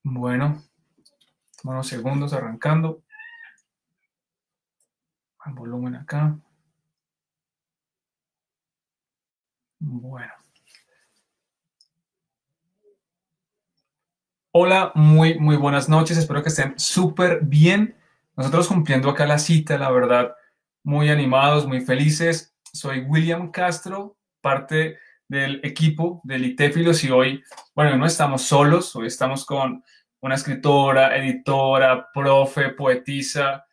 Bueno, unos segundos arrancando. El volumen acá. Bueno. Hola, muy buenas noches. Espero que estén súper bien. Nosotros cumpliendo acá la cita, la verdad, muy animados, muy felices. Soy William Castro, parte del equipo de Litéfilos y hoy, bueno, no estamos solos, hoy estamos con una escritora, editora, profe, poetisa.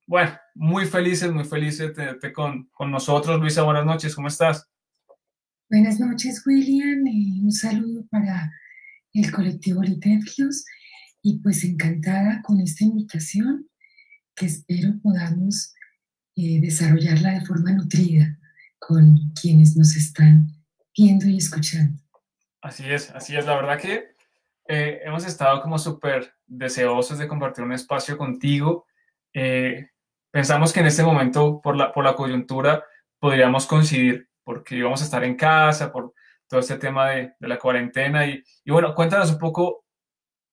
Bueno, muy felices de tenerte con nosotros. Luisa, buenas noches, ¿cómo estás? Buenas noches, William. Un saludo para el colectivo Litéfilos y pues encantada con esta invitación que espero podamos desarrollarla de forma nutrida con quienes nos están viendo y escuchando. Así es. La verdad que hemos estado como súper deseosos de compartir un espacio contigo. Eh, Pensamos que en este momento, por la coyuntura, podríamos coincidir, porque íbamos a estar en casa, por todo este tema de la cuarentena. Y bueno, cuéntanos un poco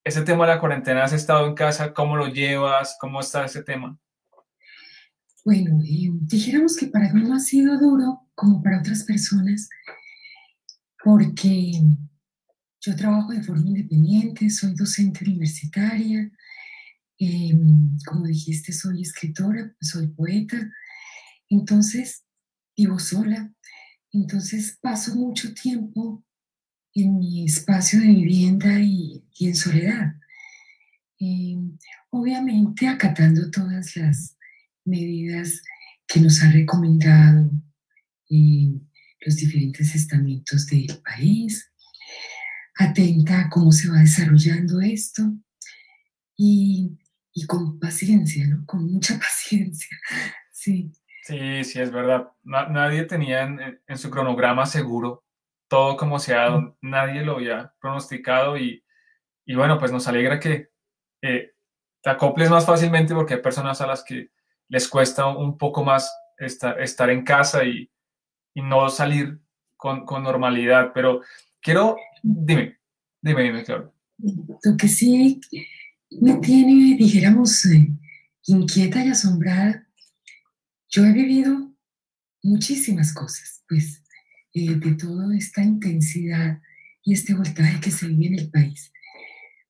ese tema de la cuarentena. ¿Has estado en casa? ¿Cómo lo llevas? ¿Cómo está ese tema? Bueno, dijéramos que para mí no ha sido duro como para otras personas porque yo trabajo de forma independiente, soy docente universitaria, eh, como dijiste, soy escritora, soy poeta. Entonces, vivo sola, entonces paso mucho tiempo en mi espacio de vivienda y en soledad. Eh, Obviamente acatando todas las medidas que nos han recomendado eh, los diferentes estamentos del país, atenta a cómo se va desarrollando esto y, y con paciencia, ¿no? Con mucha paciencia, sí. Sí, es verdad. Nadie tenía en su cronograma seguro todo como se ha dado. Nadie lo había pronosticado y bueno, pues nos alegra que eh, te acoples más fácilmente porque hay personas a las que les cuesta un poco más estar en casa y no salir con normalidad. Pero quiero, dime, claro. Lo que sí me tiene, dijéramos, inquieta y asombrada. Yo he vivido muchísimas cosas, pues, de toda esta intensidad y este voltaje que se vive en el país.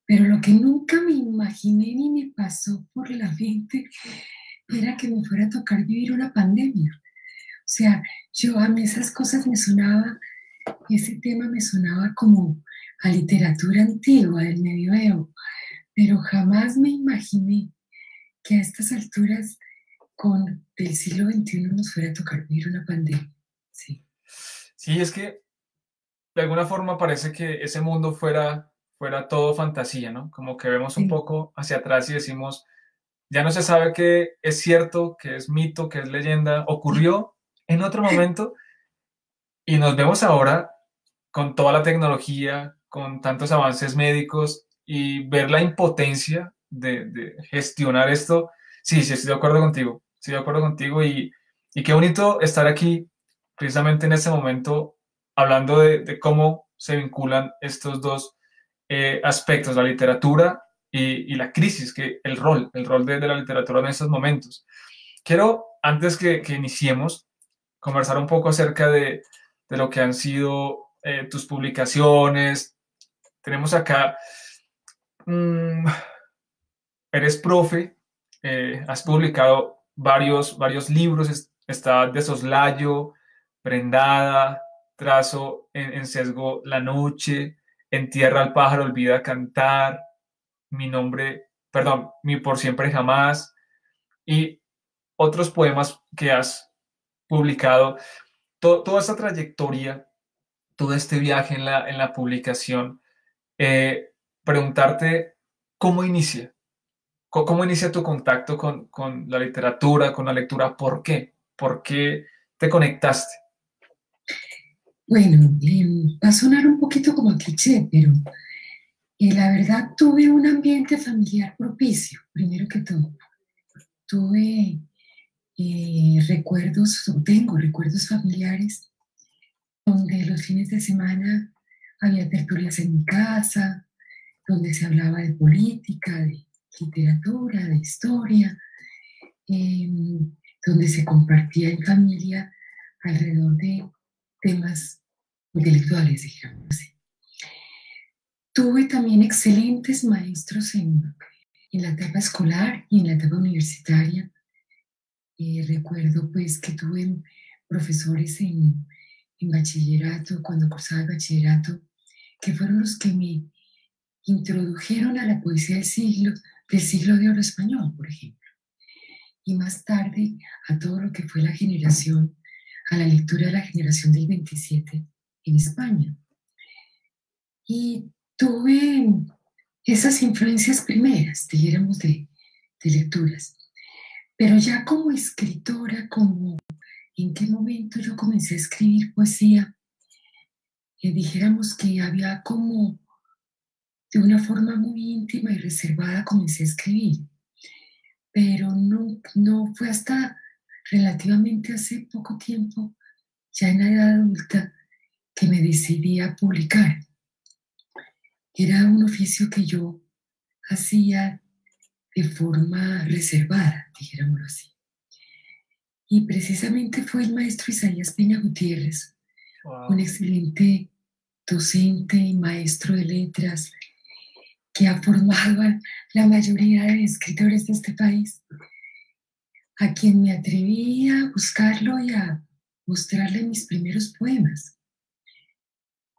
Pero lo que nunca me imaginé ni me pasó por la mente era que me fuera a tocar vivir una pandemia. O sea, yo a mí esas cosas me sonaba, ese tema me sonaba como a literatura antigua del medioevo, pero jamás me imaginé que a estas alturas con del siglo XXI nos fuera a tocar vivir una pandemia. Sí. Sí, es que de alguna forma parece que ese mundo fuera todo fantasía, ¿no? Como que vemos un Sí. poco hacia atrás y decimos, ya no se sabe qué es cierto, qué es mito, qué es leyenda, ocurrió en otro momento y nos vemos ahora con toda la tecnología, con tantos avances médicos y ver la impotencia de gestionar esto. Sí, estoy de acuerdo contigo, estoy de acuerdo contigo y qué bonito estar aquí precisamente en este momento hablando de cómo se vinculan estos dos aspectos, la literatura y la crisis, el rol de la literatura en estos momentos. Quiero, antes que iniciemos, conversar un poco acerca de lo que han sido tus publicaciones. Tenemos acá, mmm, eres profe, has publicado varios libros, está De Soslayo, Prendada, Trazo en Sesgo la Noche, En Tierra al Pájaro Olvida Cantar, Mi Nombre, perdón, Mi Por Siempre Jamás, y otros poemas que has publicado. Toda esta trayectoria, todo este viaje en la publicación, eh, preguntarte cómo inicia, cómo inicia tu contacto con la literatura, con la lectura, ¿por qué? ¿Por qué te conectaste? Bueno, va a sonar un poquito como a cliché, pero la verdad tuve un ambiente familiar propicio, primero que todo. Tuve recuerdos, o tengo recuerdos familiares donde los fines de semana había tertulias en mi casa, donde se hablaba de política, de literatura, de historia, eh, donde se compartía en familia alrededor de temas intelectuales, digamos así. Tuve también excelentes maestros en la etapa escolar y en la etapa universitaria. Recuerdo pues que tuve profesores en bachillerato, cuando cursaba el bachillerato, que fueron los que me introdujeron a la poesía del siglo de oro español, por ejemplo. Y más tarde a todo lo que fue a la lectura de la generación del 27 en España. Y tuve esas influencias primeras, dijéramos, de lecturas. Pero ya como escritora, como en qué momento yo comencé a escribir poesía, dijéramos que había como de una forma muy íntima y reservada comencé a escribir, pero no fue hasta relativamente hace poco tiempo, ya en la edad adulta, que me decidí a publicar. Era un oficio que yo hacía de forma reservada, dijéramoslo así. Y precisamente fue el maestro Isaías Peña Gutiérrez, un Wow. excelente docente y maestro de letras que ha formado a la mayoría de escritores de este país, a quien me atreví a buscarlo y a mostrarle mis primeros poemas,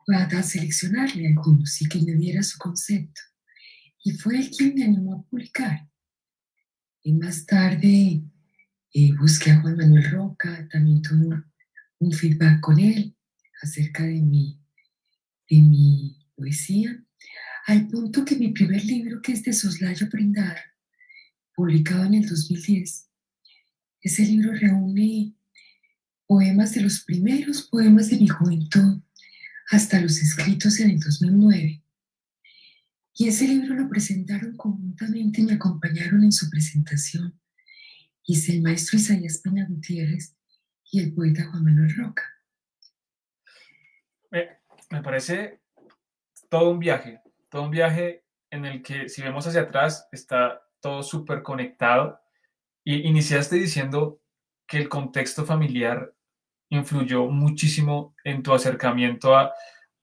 a seleccionarle algunos y que me diera su concepto. Y fue él quien me animó a publicar. Y más tarde busqué a Juan Manuel Roca, también tuve un feedback con él acerca de mi poesía, al punto que mi primer libro, que es de Soslayo Prendada, publicado en el 2010, ese libro reúne poemas de los primeros poemas de mi juventud hasta los escritos en el 2009. Y ese libro lo presentaron conjuntamente, me acompañaron en su presentación, hice el maestro Isaías Peña Gutiérrez y el poeta Juan Manuel Roca. Me parece todo un viaje en el que si vemos hacia atrás está todo súper conectado. Y iniciaste diciendo que el contexto familiar influyó muchísimo en tu acercamiento a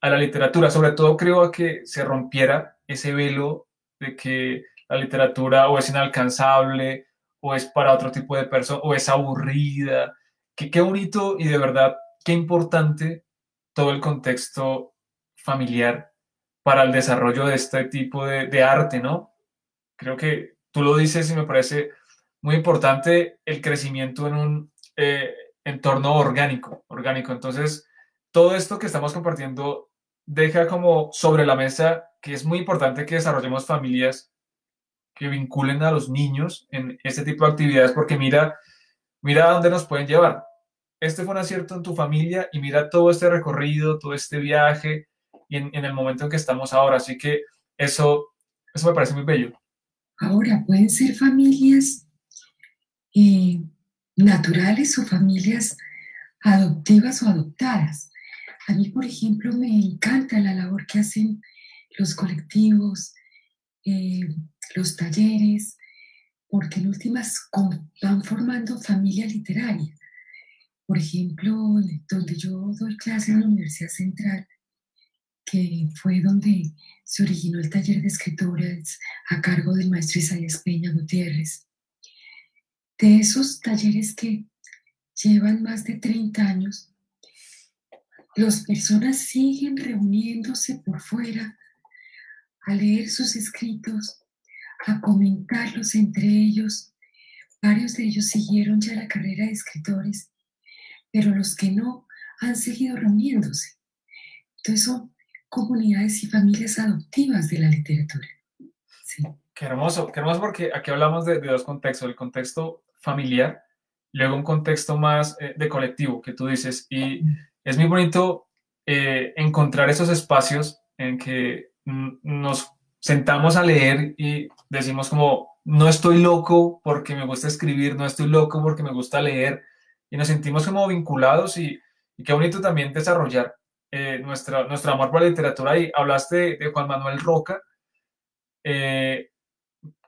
la literatura. Sobre todo creo a que se rompiera ese velo de que la literatura o es inalcanzable o es para otro tipo de persona o es aburrida. Qué bonito y de verdad qué importante todo el contexto familiar para el desarrollo de este tipo de arte, ¿no? Creo que tú lo dices y me parece muy importante el crecimiento en un entorno orgánico. Entonces, todo esto que estamos compartiendo deja como sobre la mesa que es muy importante que desarrollemos familias que vinculen a los niños en este tipo de actividades, porque mira a dónde nos pueden llevar. Este fue un acierto en tu familia y mira todo este recorrido, todo este viaje y en el momento en que estamos ahora. Así que eso me parece muy bello. Ahora, pueden ser familias eh, naturales o familias adoptivas o adoptadas. A mí, por ejemplo, me encanta la labor que hacen los colectivos, eh, los talleres, porque en últimas van formando familia literaria. Por ejemplo, donde yo doy clase en la Universidad Central, que fue donde se originó el taller de escritores a cargo del maestro Isaías Peña Gutiérrez. De esos talleres que llevan más de 30 años, las personas siguen reuniéndose por fuera a leer sus escritos, a comentarlos entre ellos. Varios de ellos siguieron ya la carrera de escritores, pero los que no han seguido reuniéndose. Entonces son comunidades y familias adoptivas de la literatura. Sí. Qué hermoso porque aquí hablamos de dos contextos, el contexto familiar, luego un contexto más de colectivo, que tú dices, y es muy bonito encontrar esos espacios en que nos sentamos a leer y decimos como, no estoy loco porque me gusta escribir, no estoy loco porque me gusta leer, y nos sentimos como vinculados y qué bonito también desarrollar nuestro amor por la literatura. Y hablaste de Juan Manuel Roca, eh,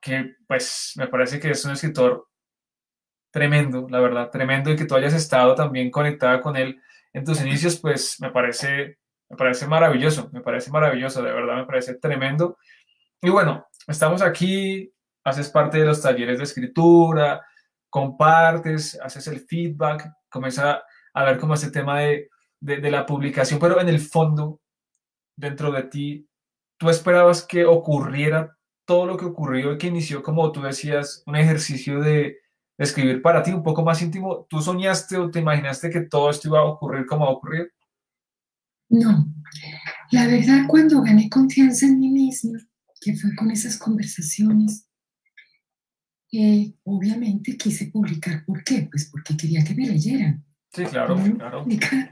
que pues me parece que es un escritor tremendo, la verdad, tremendo, y que tú hayas estado también conectada con él en tus inicios, pues me parece maravilloso, de verdad, me parece tremendo. Y bueno, estamos aquí, haces parte de los talleres de escritura, compartes, haces el feedback, comienza a ver como ese tema de la publicación, pero en el fondo, dentro de ti, ¿tú esperabas que ocurriera todo lo que ocurrió y que inició, como tú decías, un ejercicio de escribir para ti un poco más íntimo? ¿Tú soñaste o te imaginaste que todo esto iba a ocurrir como ha ocurrido? No, la verdad cuando gané confianza en mí misma, que fue con esas conversaciones, obviamente quise publicar. ¿Por qué? Pues porque quería que me leyeran. Sí, claro, Uno no claro. publica,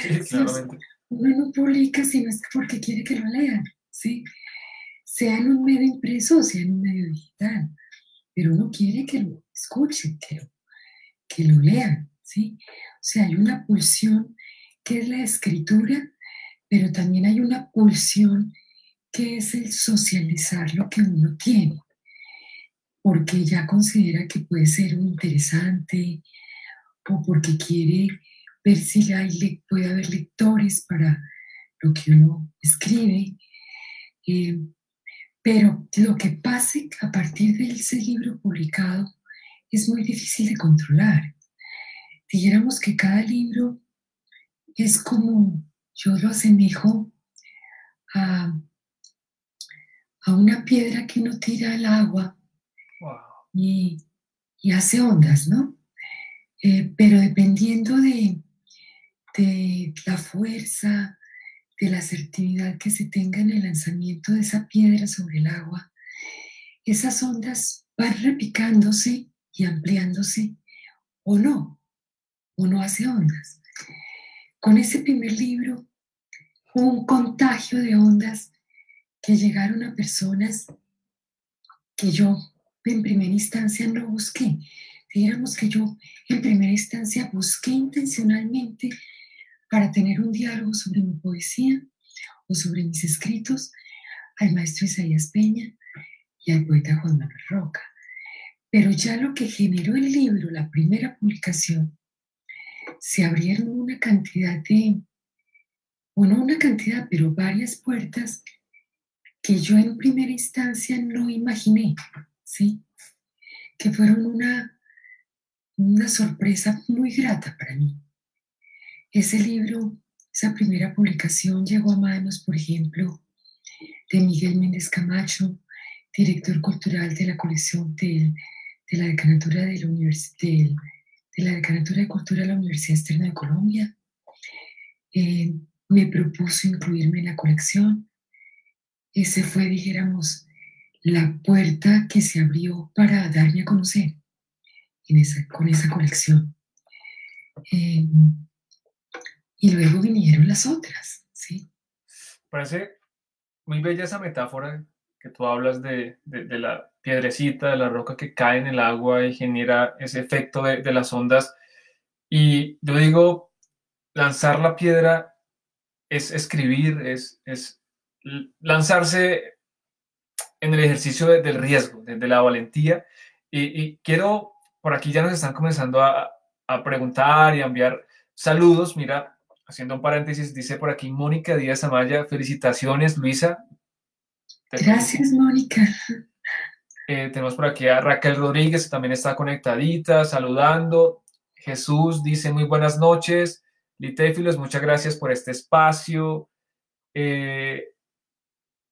Sí, sí, claramente. uno no publica si no es porque quiere que lo lean, ¿sí? Sea en un medio impreso o sea en un medio digital, pero uno quiere que lo escuchen, que lo lean, ¿sí? O sea, hay una pulsión que es la escritura, pero también hay una pulsión que es el socializar lo que uno tiene, porque ya considera que puede ser muy interesante o porque quiere ver si puede haber lectores para lo que uno escribe. Eh, pero lo que pase a partir de ese libro publicado es muy difícil de controlar. Dijéramos que cada libro es como, yo lo asemejo a, a una piedra que uno tira al agua Wow. y, y hace ondas, ¿no? Pero dependiendo de la fuerza, de la asertividad que se tenga en el lanzamiento de esa piedra sobre el agua, esas ondas van repicándose y ampliándose o no hace ondas. Con ese primer libro hubo un contagio de ondas que llegaron a personas que yo en primera instancia no busqué. Digamos que yo en primera instancia busqué intencionalmente para tener un diálogo sobre mi poesía o sobre mis escritos al maestro Isaías Peña y al poeta Juan Manuel Roca. Pero ya lo que generó el libro, la primera publicación, se abrieron una cantidad o no una cantidad, pero varias puertas que yo en primera instancia no imaginé, ¿sí? Que fueron una sorpresa muy grata para mí. Ese libro, esa primera publicación llegó a manos, por ejemplo, de Miguel Méndez Camacho, director cultural de la colección de la Decanatura de la Decanatura de Cultura de la Universidad Externa de Colombia. Eh, Me propuso incluirme en la colección. Ese fue, dijéramos, la puerta que se abrió para darme a conocer con esa colección. Eh, y luego vinieron las otras, ¿sí? Parece muy bella esa metáfora que tú hablas de la piedrecita, de la roca que cae en el agua y genera ese efecto de las ondas. Y yo digo, lanzar la piedra es escribir, es lanzarse en el ejercicio del riesgo, de la valentía. Y quiero, por aquí ya nos están comenzando a preguntar y a enviar saludos. Mira, haciendo un paréntesis, dice por aquí Mónica Díaz Amaya, felicitaciones, Luisa, te felicito. Gracias, Mónica. Tenemos por aquí a Raquel Rodríguez, que también está conectadita, saludando. Jesús dice muy buenas noches. Litéfilos, muchas gracias por este espacio. Eh,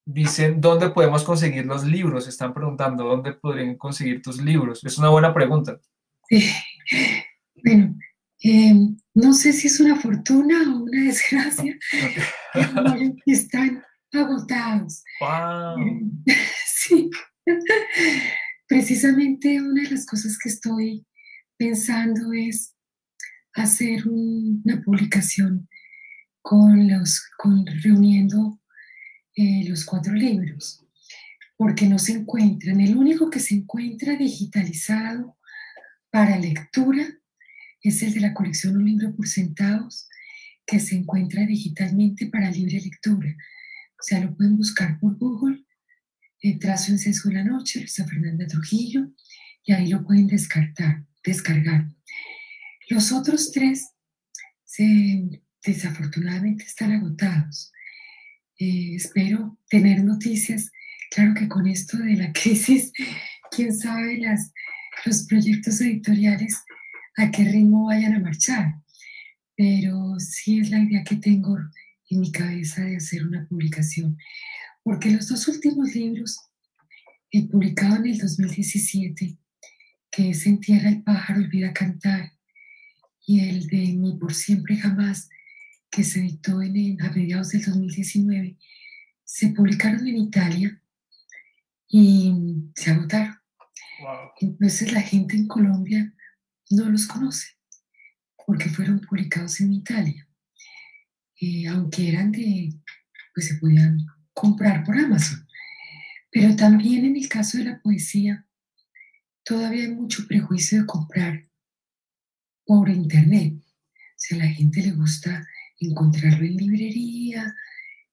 Dicen, ¿dónde podemos conseguir los libros? Están preguntando, ¿dónde podrían conseguir tus libros? Es una buena pregunta. Bueno, no sé si es una fortuna o una desgracia, Ok. pero están agotados. Wow. Sí, precisamente una de las cosas que estoy pensando es hacer una publicación reuniendo los 4 libros, porque no se encuentran. El único que se encuentra digitalizado para lectura es el de la colección Un libro por centavos, que se encuentra digitalmente para libre lectura. O sea, lo pueden buscar por Google, Trazo en Sesgo de la Noche, Luisa Fernanda Trujillo, y ahí lo pueden descargar. Los otros tres desafortunadamente están agotados. Espero tener noticias. Claro que con esto de la crisis, quién sabe los proyectos editoriales a qué ritmo vayan a marchar, pero sí es la idea que tengo en mi cabeza de hacer una publicación, porque los dos últimos libros, el publicado en el 2017, que es En tierra el pájaro olvida cantar, y el de Mi por siempre jamás, que se editó a mediados del 2019, se publicaron en Italia y se agotaron. Wow. Entonces la gente en Colombia no los conoce porque fueron publicados en Italia, aunque pues se podían comprar por Amazon. Pero también en el caso de la poesía, todavía hay mucho prejuicio de comprar por internet. O sea, a la gente le gusta encontrarlo en librería,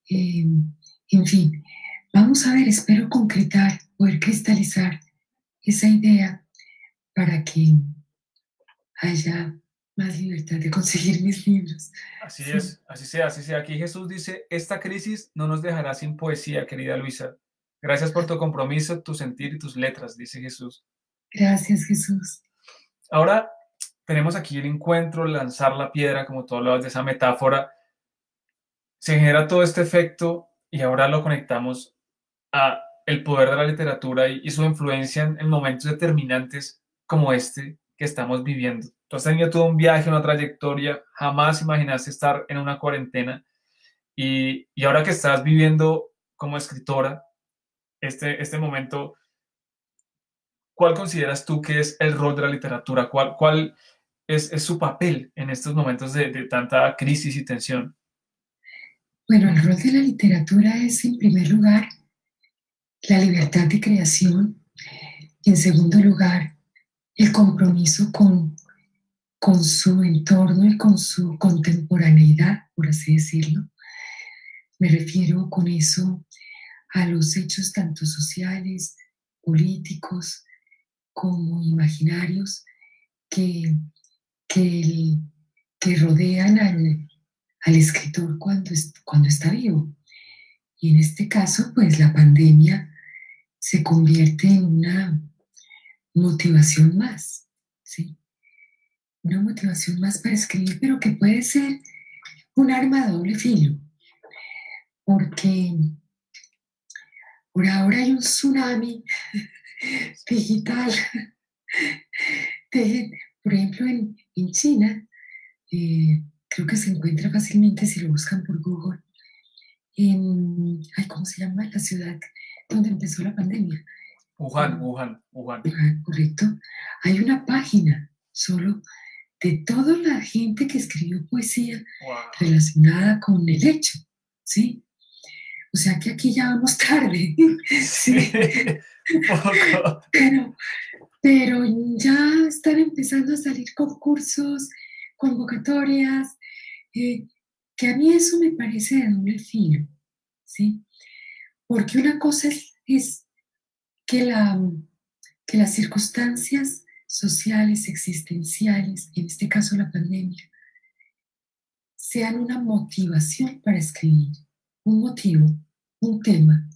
eh, en fin. Vamos a ver, espero poder cristalizar esa idea para que haya más libertad de conseguir mis libros. Así Sí, es, así sea, así sea. Aquí Jesús dice, esta crisis no nos dejará sin poesía, querida Luisa. Gracias por tu compromiso, tu sentir y tus letras, dice Jesús. gracias Jesús. Ahora tenemos aquí el encuentro, lanzar la piedra, como tú hablabas de esa metáfora. Se genera todo este efecto y ahora lo conectamos a el poder de la literatura y su influencia en momentos determinantes como este que estamos viviendo. Tú has tenido todo un viaje, una trayectoria, jamás imaginaste estar en una cuarentena y ahora que estás viviendo como escritora este momento, ¿cuál consideras tú que es el rol de la literatura? ¿Cuál es su papel en estos momentos de tanta crisis y tensión? Bueno, el rol de la literatura es, en primer lugar, la libertad de creación. En segundo lugar, el compromiso con su entorno y con su contemporaneidad, por así decirlo. Me refiero con eso a los hechos tanto sociales, políticos, como imaginarios que, que, que rodean al escritor cuando está vivo. Y en este caso, pues la pandemia se convierte en una motivación más, ¿sí? Una motivación más para escribir, pero que puede ser un arma de doble filo, porque por ahora hay un tsunami digital. De, por ejemplo, en China, creo que se encuentra fácilmente si lo buscan por Google, ay, ¿cómo se llama? La ciudad donde empezó la pandemia. Wuhan. Correcto. Hay una página solo de toda la gente que escribió poesía Wow. relacionada con el hecho, ¿sí? O sea que aquí ya vamos tarde, Sí, ¿sí? un poco. Pero, pero ya están empezando a salir concursos, convocatorias, eh, que a mí eso me parece de doble filo, ¿sí? Porque una cosa es que, que las circunstancias sociales, existenciales, en este caso la pandemia, sean una motivación para escribir, un motivo, un tema,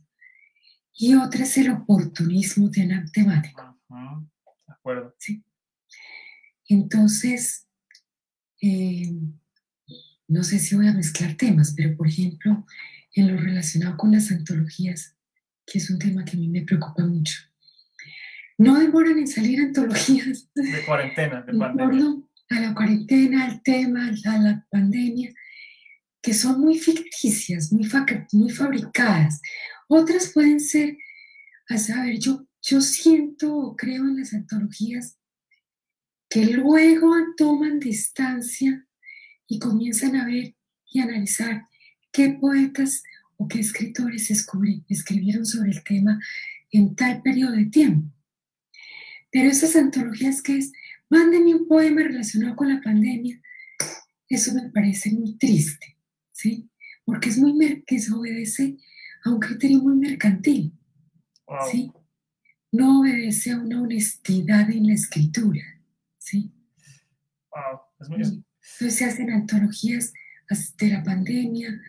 y otra es el oportunismo temático. De acuerdo. ¿Sí? Entonces, eh, no sé si voy a mezclar temas, pero por ejemplo, en lo relacionado con las antologías, que es un tema que a mí me preocupa mucho, no demoran en salir antologías De cuarentena, de en pandemia. torno a la cuarentena, al tema, a la pandemia, que son muy ficticias, muy fabricadas. Otras pueden ser, a saber, yo siento o creo en las antologías que luego toman distancia y comienzan a ver y analizar qué poetas o qué escritores escribieron sobre el tema en tal periodo de tiempo. Pero esas antologías que es, mándenme un poema relacionado con la pandemia, eso me parece muy triste, ¿sí? Porque es que se obedece a un criterio muy mercantil. Wow, ¿sí? No obedece a una honestidad en la escritura, ¿sí? wow. Entonces se hacen antologías de la pandemia,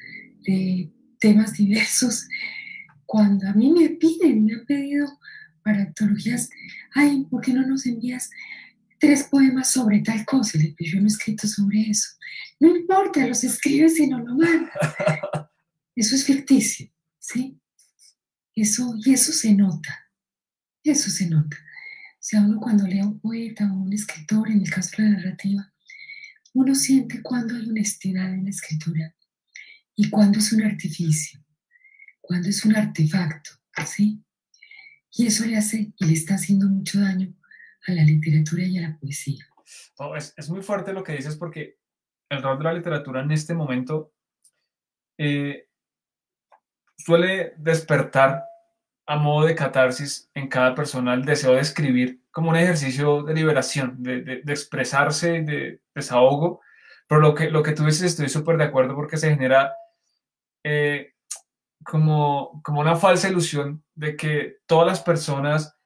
de temas diversos. Cuando a mí me han pedido para antologías, ay, ¿por qué no nos envías 3 poemas sobre tal cosa? Le digo, yo no he escrito sobre eso. No importa, los escribes y no lo mandas. Eso es ficticio, ¿sí? Y eso se nota, eso se nota. O sea, uno cuando lee a un poeta o un escritor, en el caso de la narrativa, uno siente cuando hay honestidad en la escritura y cuando es un artificio, cuando es un artefacto, ¿sí? Y eso le hace y le está haciendo mucho daño a la literatura y a la poesía. Oh, es muy fuerte lo que dices porque el rol de la literatura en este momento eh, suele despertar a modo de catarsis en cada persona el deseo de escribir como un ejercicio de liberación, de expresarse, de desahogo. Pero lo que tú dices estoy súper de acuerdo porque se genera eh, como una falsa ilusión de que todas las personas,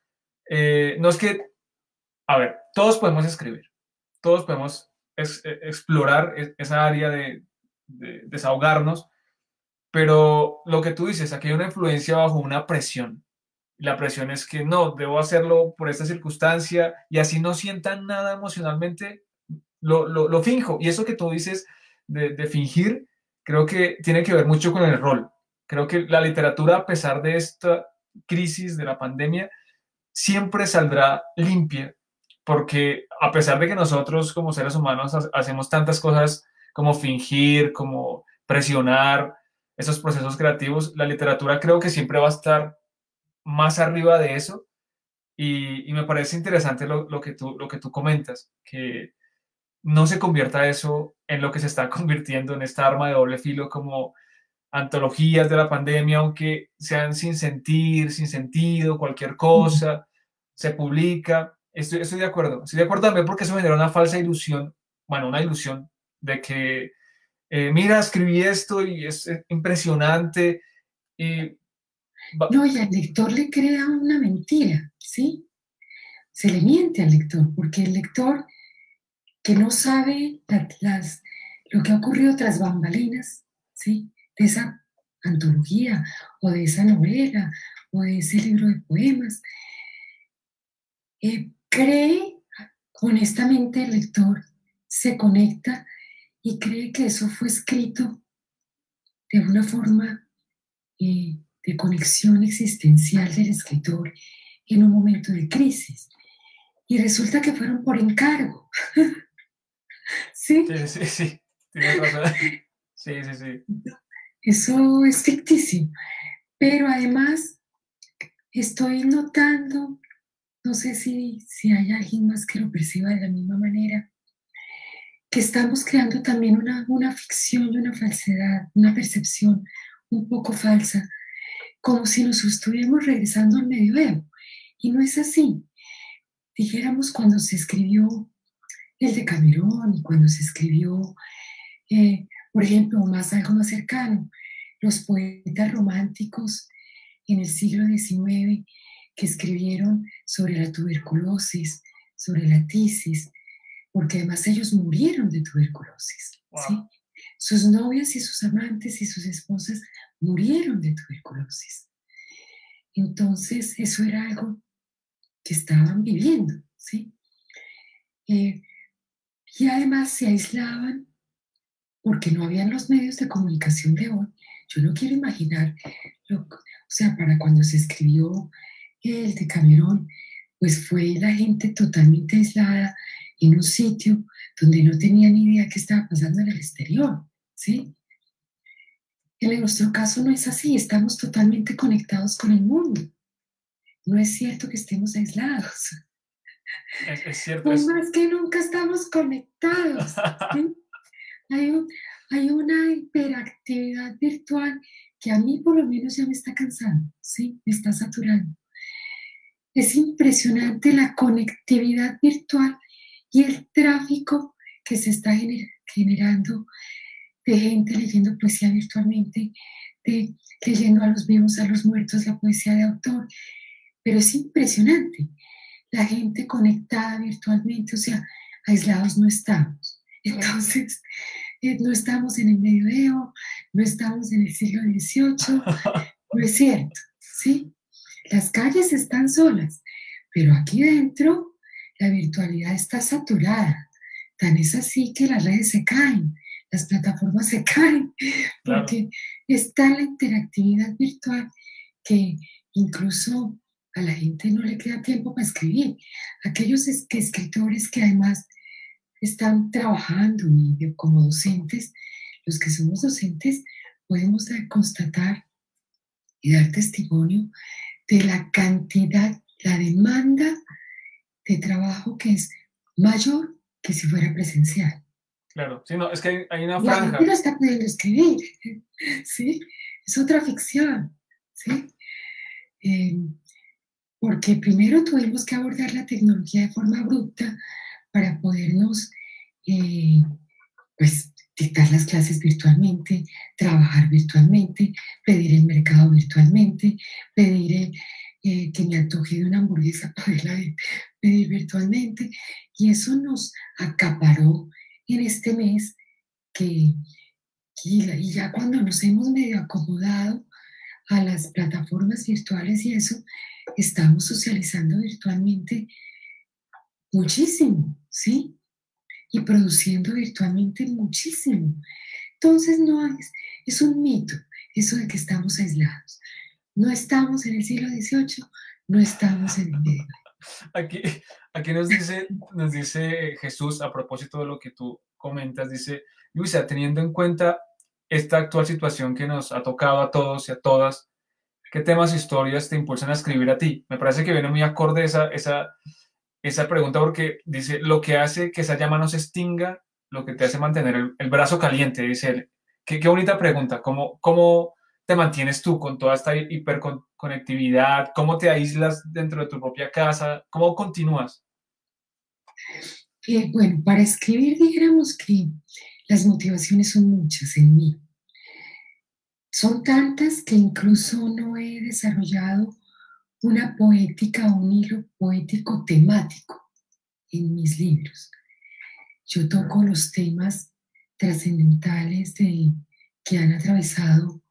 no es que, a ver, todos podemos escribir, todos podemos explorar esa área de desahogarnos, pero lo que tú dices, aquí hay una influencia bajo una presión. Y la presión es que no, debo hacerlo por esta circunstancia y así no sientan nada emocionalmente, lo finjo. Y eso que tú dices de fingir, creo que tiene que ver mucho con el rol. Creo que la literatura, a pesar de esta crisis de la pandemia, siempre saldrá limpia, porque a pesar de que nosotros como seres humanos hacemos tantas cosas como fingir, como presionar esos procesos creativos, la literatura creo que siempre va a estar más arriba de eso y me parece interesante lo que tú comentas, que no se convierta eso en lo que se está convirtiendo en esta arma de doble filo como antologías de la pandemia, aunque sean sin sentir, sin sentido, cualquier cosa, se publica. Estoy de acuerdo también porque eso genera una falsa ilusión, bueno, una ilusión de que, mira, escribí esto y es impresionante y va- No, y al lector le crea una mentira, ¿sí? Se le miente al lector, porque el lector que no sabe lo que ha ocurrido tras bambalinas, ¿sí? De esa antología o de esa novela o de ese libro de poemas, cree, honestamente el lector se conecta y cree que eso fue escrito de una forma de conexión existencial del escritor en un momento de crisis. Y resulta que fueron por encargo, ¿sí? sí, sí, sí, tienes razón. Sí, sí, sí. Eso es ficticio. Pero además estoy notando, no sé si hay alguien más que lo perciba de la misma manera, que estamos creando también una ficción y una falsedad, una percepción un poco falsa, como si nos estuviéramos regresando al medioevo. Y no es así. Dijéramos cuando se escribió el de Camerón y cuando se escribió, por ejemplo, algo más cercano, los poetas románticos en el siglo XIX que escribieron sobre la tuberculosis, sobre la tisis, porque además ellos murieron de tuberculosis, Wow. ¿sí? Sus novias y sus amantes y sus esposas murieron de tuberculosis. Entonces, eso era algo que estaban viviendo, ¿sí? Eh, y además se aislaban porque no habían los medios de comunicación de hoy. Yo no quiero imaginar, o sea, para cuando se escribió el de Camerón, pues fue la gente totalmente aislada en un sitio donde no tenía ni idea qué estaba pasando en el exterior, ¿sí? En nuestro caso no es así, estamos totalmente conectados con el mundo. No es cierto que estemos aislados. Es cierto, Hoy es... más que nunca estamos conectados, ¿sí? Hay, un- hay una hiperactividad virtual que a mí por lo menos ya me está cansando, ¿sí? Me está saturando. Es impresionante la conectividad virtual y el tráfico que se está generando de gente leyendo poesía virtualmente, de leyendo a los vivos, a los muertos, la poesía de autor. pero es impresionante. La gente conectada virtualmente, o sea, aislados no estamos. Entonces, no estamos en el medioevo, no estamos en el siglo XVIII, no es cierto, ¿sí? Las calles están solas, pero aquí dentro la virtualidad está saturada. Tan es así que las redes se caen, las plataformas se caen, Claro, porque está la interactividad virtual que incluso a la gente no le queda tiempo para escribir. Aquellos escritores que además están trabajando y como docentes, los que somos docentes, podemos constatar y dar testimonio de la cantidad, la demanda de trabajo que es mayor que si fuera presencial. claro. Sí, no, es que hay una La gente no franja. está pudiendo escribir, ¿sí? Es otra ficción, ¿sí? Eh, porque primero tuvimos que abordar la tecnología de forma abrupta para podernos, eh, pues, dictar las clases virtualmente, trabajar virtualmente, pedir el mercado virtualmente, pedir que me antoje de una hamburguesa, poderla pedir virtualmente. Y eso nos acaparó en este mes que, y ya cuando nos hemos medio acomodado a las plataformas virtuales y eso, estamos socializando virtualmente muchísimo, ¿sí? Y produciendo virtualmente muchísimo. Entonces no es un mito eso de que estamos aislados. No estamos en el siglo XVIII, no estamos en el medio. Aquí, aquí nos dice Jesús, a propósito de lo que tú comentas, dice, Luisa, teniendo en cuenta esta actual situación que nos ha tocado a todos y a todas, ¿qué temas e historias te impulsan a escribir a ti? Me parece que viene muy acorde esa pregunta porque dice, lo que hace que esa llama no se extinga, lo que te hace mantener el brazo caliente, dice él. Qué bonita pregunta, ¿cómo te mantienes tú con toda esta hiperconectividad? ¿Cómo te aíslas dentro de tu propia casa? ¿Cómo continúas? Bueno, para escribir dijéramos que las motivaciones son muchas en mí. Son tantas que incluso no he desarrollado una poética o un hilo poético temático en mis libros. Yo toco los temas trascendentales que han atravesado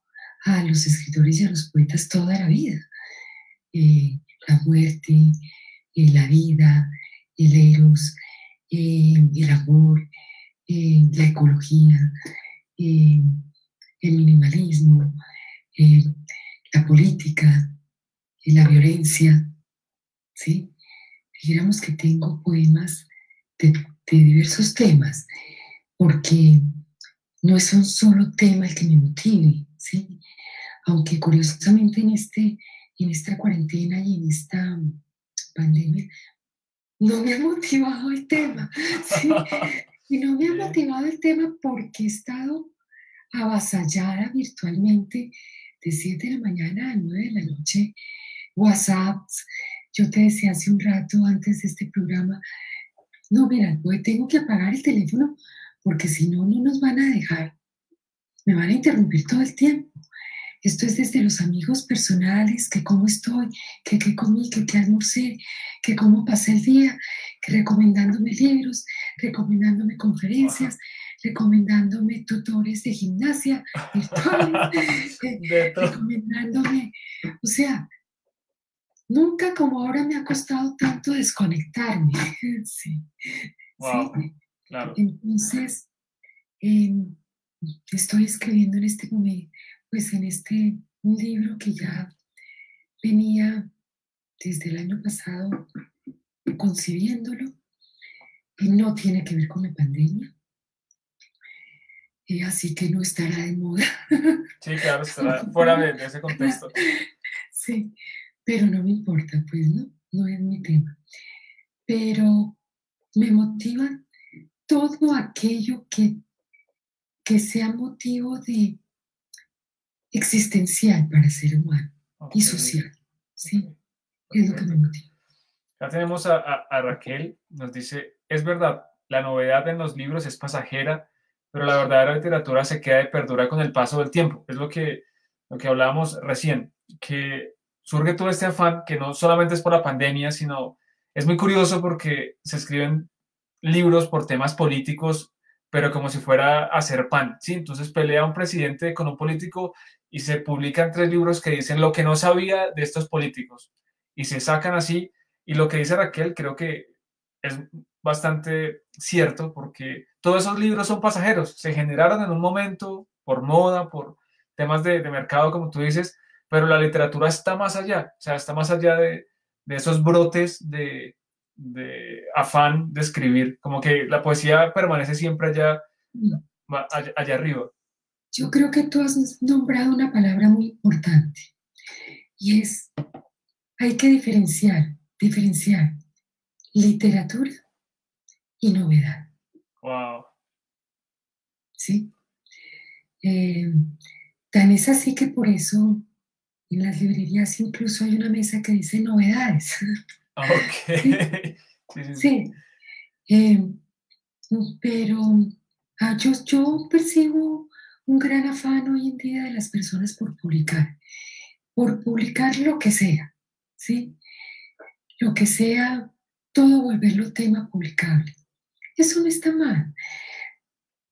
a los escritores y a los poetas toda la vida. Eh, la muerte, la vida, el eros, el amor, la ecología, eh, el minimalismo, eh, la política, la violencia, ¿sí? Dijéramos que tengo poemas de diversos temas, porque no es un solo tema el que me motive, ¿sí? Aunque curiosamente en esta cuarentena y en esta pandemia, no me ha motivado el tema, ¿sí? Y no me ha Sí, motivado el tema porque he estado avasallada virtualmente de 7 de la mañana a 9 de la noche, WhatsApps. Yo te decía hace un rato antes de este programa, no, mira, pues tengo que apagar el teléfono porque si no, no nos van a dejar, me van a interrumpir todo el tiempo. Esto es desde los amigos personales, que cómo estoy, que qué comí, que qué almorcé, que cómo pasé el día, que recomendándome libros, recomendándome wow, conferencias, recomendándome tutores de gimnasia virtuales, de todo. recomendándome, o sea, nunca como ahora me ha costado tanto desconectarme. Sí, sí. Wow, claro. Entonces, eh, estoy escribiendo en este momento, pues en este un libro que ya venía desde el año pasado concibiéndolo y no tiene que ver con la pandemia, así que no estará de moda. Sí, claro, estará fuera de ese contexto. Sí, pero no me importa, pues no, no es mi tema. Pero me motiva todo aquello que sea motivo de existencial para el ser humano y Ok, social, ok, ¿sí? Es lo que me perfecto. motiva. Ya tenemos a Raquel, nos dice, es verdad, la novedad en los libros es pasajera, pero la verdadera literatura se queda y perdura con el paso del tiempo. Es lo que hablábamos recién, que surge todo este afán que no solamente es por la pandemia, sino es muy curioso porque se escriben libros por temas políticos, pero como si fuera a hacer pan, ¿sí? Entonces pelea un presidente con un político y se publican 3 libros que dicen lo que no sabía de estos políticos y se sacan así. Y lo que dice Raquel creo que es bastante cierto porque todos esos libros son pasajeros, se generaron en un momento por moda, por temas de mercado, como tú dices, pero la literatura está más allá, o sea, está más allá de esos brotes de afán de escribir, como que la poesía permanece siempre allá, allá arriba. Yo creo que tú has nombrado una palabra muy importante y es, hay que diferenciar literatura y novedad, Wow. ¿sí? Eh, Tan es así que por eso en las librerías incluso hay una mesa que dice novedades, Ok. ¿sí? Sí, sí, sí. Sí, eh, pero yo percibo un gran afán hoy en día de las personas por publicar lo que sea, ¿sí? Lo que sea, todo volverlo tema publicable. Eso no está mal,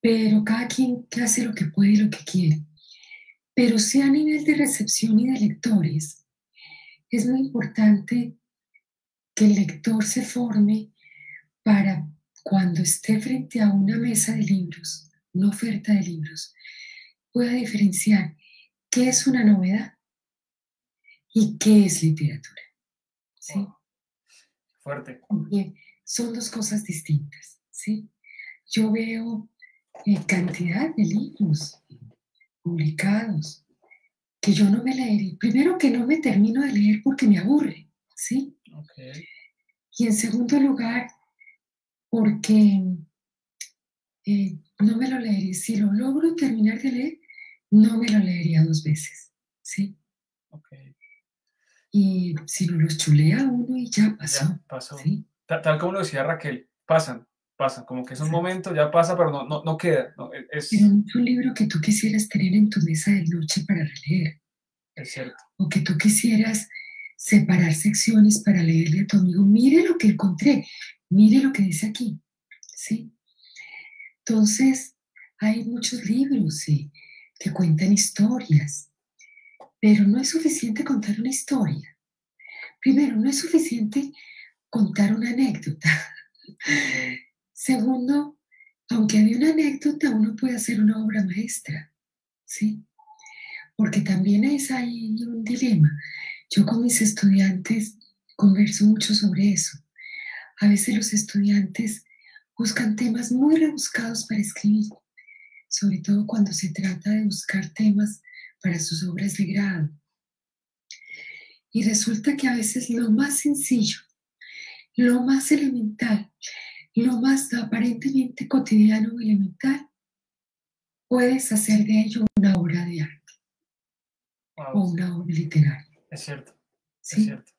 pero cada quien que hace lo que puede y lo que quiere. Pero sí a nivel de recepción y de lectores, es muy importante que el lector se forme para cuando esté frente a una mesa de libros, una oferta de libros, pueda diferenciar qué es una novedad y qué es literatura. ¿Sí? Wow. Fuerte. Porque son dos cosas distintas. ¿Sí? Yo veo cantidad de libros publicados que yo no me leeré. Primero que no me termino de leer porque me aburre. ¿Sí? Ok. Y en segundo lugar, porque no me lo leeré. Si lo logro terminar de leer, no me lo leería dos veces. ¿Sí? Ok. Y si no los chulea uno y ya Ya pasó. pasó. ¿Sí? Tal como lo decía Raquel, pasan, como que es un Exacto. momento, ya pasa, pero no queda. No, Pero no es un libro que tú quisieras tener en tu mesa de noche para releer, es cierto. o que tú quisieras separar secciones para leerle a tu amigo. Mire lo que encontré, mire lo que dice aquí. ¿Sí? Entonces, hay muchos libros ¿sí? que cuentan historias, pero no es suficiente contar una historia. Primero, no es suficiente contar una anécdota. Ok. Segundo, aunque de una anécdota uno puede hacer una obra maestra, ¿sí? Porque también es ahí un dilema. Yo con mis estudiantes converso mucho sobre eso. A veces los estudiantes buscan temas muy rebuscados para escribir, sobre todo cuando se trata de buscar temas para sus obras de grado. Y resulta que a veces lo más sencillo, lo más elemental, lo más aparentemente cotidiano o elemental, puedes hacer de ello una obra de arte o Wow. una obra literaria, Es cierto, es ¿sí? cierto.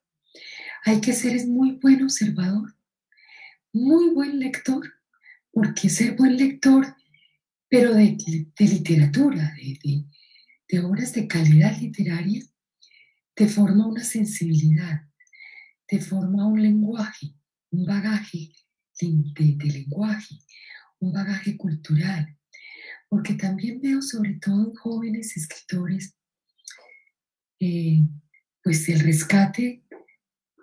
Hay que ser muy buen observador, muy buen lector, porque ser buen lector, pero de literatura, de obras de calidad literaria, te forma una sensibilidad, te forma un lenguaje, un bagaje de lenguaje, un bagaje cultural, porque también veo sobre todo en jóvenes escritores, eh, pues el rescate,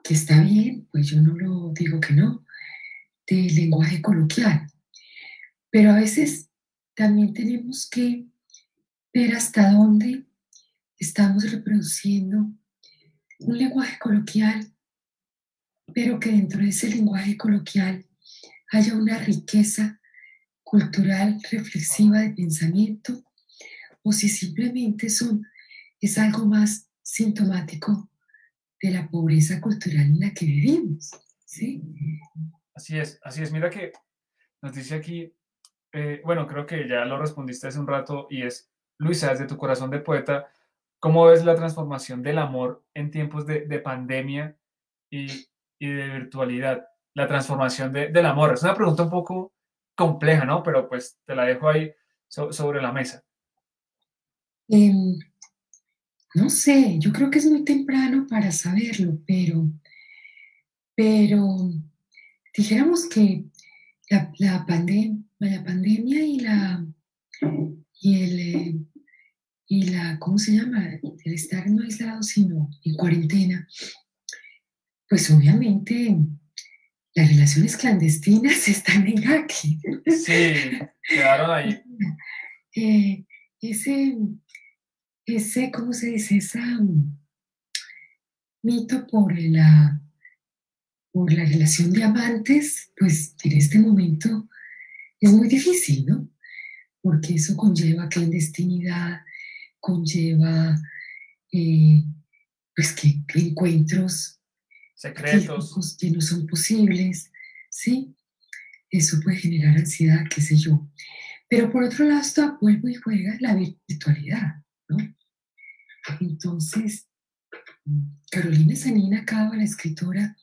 que está bien, pues yo no lo digo que no, del lenguaje coloquial, pero a veces también tenemos que ver hasta dónde estamos reproduciendo un lenguaje coloquial, pero que dentro de ese lenguaje coloquial haya una riqueza cultural reflexiva de pensamiento, o si simplemente es algo más sintomático de la pobreza cultural en la que vivimos. ¿Sí? Así es, así es. Mira que nos dice aquí, bueno, creo que ya lo respondiste hace un rato y es, Luisa, desde tu corazón de poeta, ¿cómo ves la transformación del amor en tiempos de pandemia y de virtualidad? La transformación del amor. Es una pregunta un poco compleja, ¿no? Pero pues te la dejo ahí sobre la mesa. Eh, no sé, yo creo que es muy temprano para saberlo, pero dijéramos que la pandemia y el, ¿cómo se llama? El estar no aislado, sino en cuarentena, pues obviamente las relaciones clandestinas están en jaque. Sí, quedaron ahí. Eh, ese, ¿cómo se dice? Ese mito por la relación de amantes, pues en este momento es muy difícil, ¿no? Porque eso conlleva clandestinidad, conlleva eh, pues que encuentros Secretos. equívocos que no son posibles, ¿sí? Eso puede generar ansiedad, qué sé yo. Pero por otro lado, esto vuelve y juega la virtualidad, ¿no? Entonces, Carolina Sanina acaba, la escritora,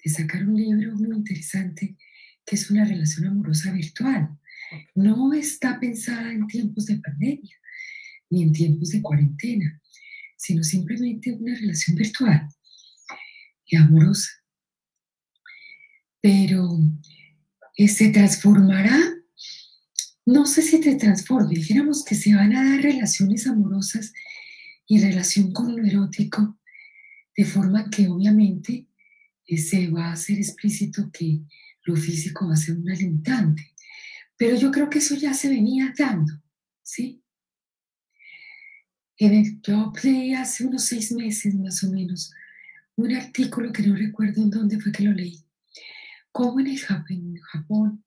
de sacar un libro muy interesante que es una relación amorosa virtual. Ok. No está pensada en tiempos de pandemia ni en tiempos de cuarentena, sino simplemente una relación virtual y amorosa. Pero se transformará, no sé si te transforme, dijéramos que se van a dar relaciones amorosas y relación con lo erótico, de forma que obviamente se va a hacer explícito que lo físico va a ser una limitante. Pero yo creo que eso ya se venía dando, ¿sí? Yo leí hace unos 6 meses más o menos un artículo que no recuerdo en dónde fue que lo leí. Cómo en Japón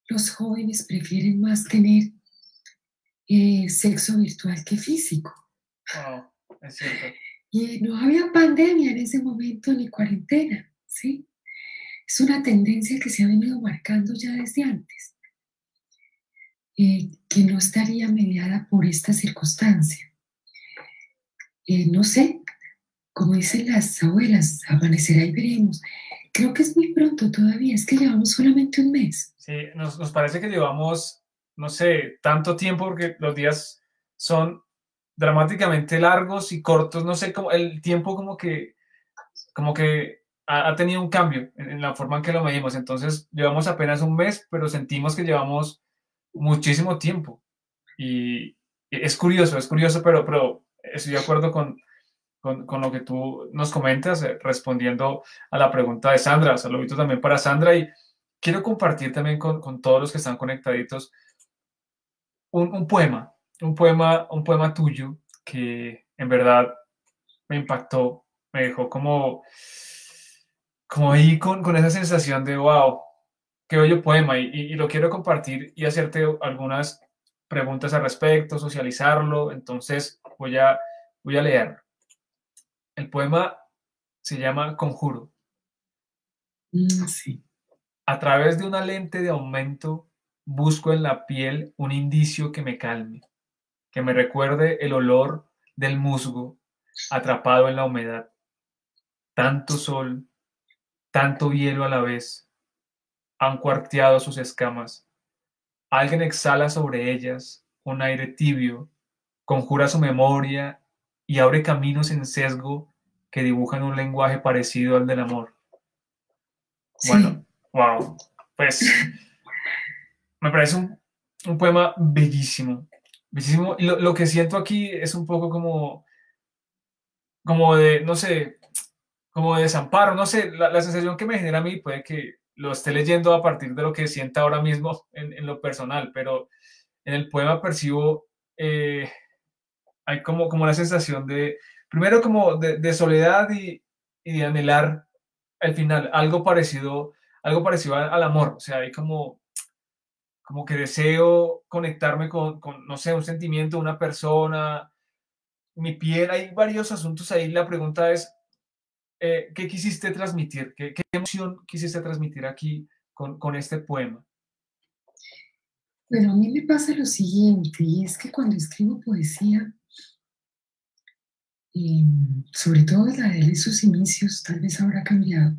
los jóvenes prefieren más tener sexo virtual que físico. Wow, es cierto. Y no había pandemia en ese momento ni cuarentena, ¿sí? Es una tendencia que se ha venido marcando ya desde antes, que no estaría mediada por esta circunstancia. No sé, como dicen las abuelas, amanecerá y veremos. Creo que es muy pronto todavía, es que llevamos solamente un mes. Sí, nos parece que llevamos, no sé, tanto tiempo porque los días son dramáticamente largos y cortos, no sé, como el tiempo como que ha tenido un cambio en la forma en que lo medimos. Entonces, llevamos apenas un mes, pero sentimos que llevamos muchísimo tiempo. Y es curioso, pero estoy de acuerdo con lo que tú nos comentas, respondiendo a la pregunta de Sandra. Saludito también para Sandra y quiero compartir también con todos los que están conectaditos un poema, un poema tuyo que en verdad me impactó, me dejó como ahí con esa sensación de wow, qué bello poema y lo quiero compartir y hacerte algunas preguntas al respecto, socializarlo, entonces voy a leer. El poema se llama Conjuro. Sí. A través de una lente de aumento busco en la piel un indicio que me calme, que me recuerde el olor del musgo atrapado en la humedad. Tanto sol, tanto hielo a la vez han cuarteado sus escamas. Alguien exhala sobre ellas un aire tibio, conjura su memoria y abre caminos en sesgo que dibujan un lenguaje parecido al del amor. Bueno, Sí, wow. Pues me parece un poema bellísimo. Bellísimo. Y lo que siento aquí es un poco como de, no sé, como de desamparo, no sé, la sensación que me genera a mí puede que lo esté leyendo a partir de lo que sienta ahora mismo en lo personal, pero en el poema percibo, hay como una sensación de, primero como de soledad y de anhelar al final algo parecido al amor, o sea, hay como que deseo conectarme con, no sé, un sentimiento, una persona, mi piel, hay varios asuntos ahí, la pregunta es, ¿qué quisiste transmitir? ¿Qué emoción quisiste transmitir aquí con este poema? bueno, a mí me pasa lo siguiente, y es que cuando escribo poesía, sobre todo la de él en sus inicios, tal vez habrá cambiado,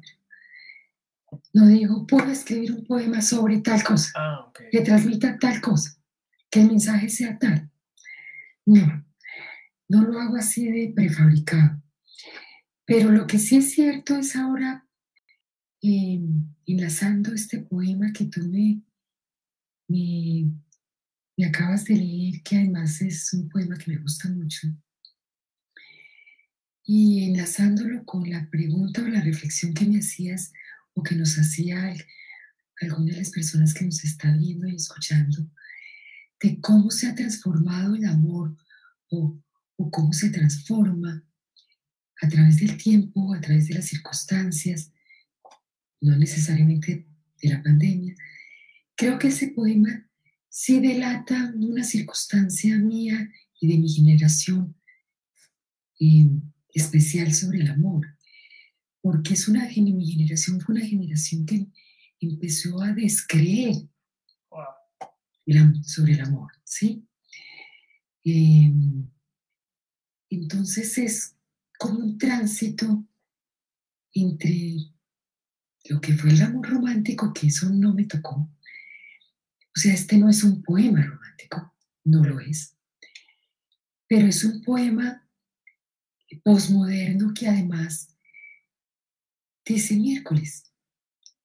no digo, puedo escribir un poema sobre tal cosa, Ah, ok. que transmita tal cosa, que el mensaje sea tal. No, no lo hago así de prefabricado. Pero lo que sí es cierto es ahora, enlazando este poema que tú me, me acabas de leer, que además es un poema que me gusta mucho, y enlazándolo con la pregunta o la reflexión que me hacías o que nos hacía alguna de las personas que nos está viendo y escuchando, de cómo se ha transformado el amor o, o cómo se transforma a través del tiempo, a través de las circunstancias, no necesariamente de la pandemia. Creo que ese poema sí delata una circunstancia mía y de mi generación eh, especial sobre el amor, porque mi generación fue una generación que empezó a descreer Wow. sobre el amor, ¿sí? Eh, entonces es como un tránsito entre lo que fue el amor romántico, que eso no me tocó. O sea, este no es un poema romántico, no lo es, pero es un poema posmoderno que además dice miércoles.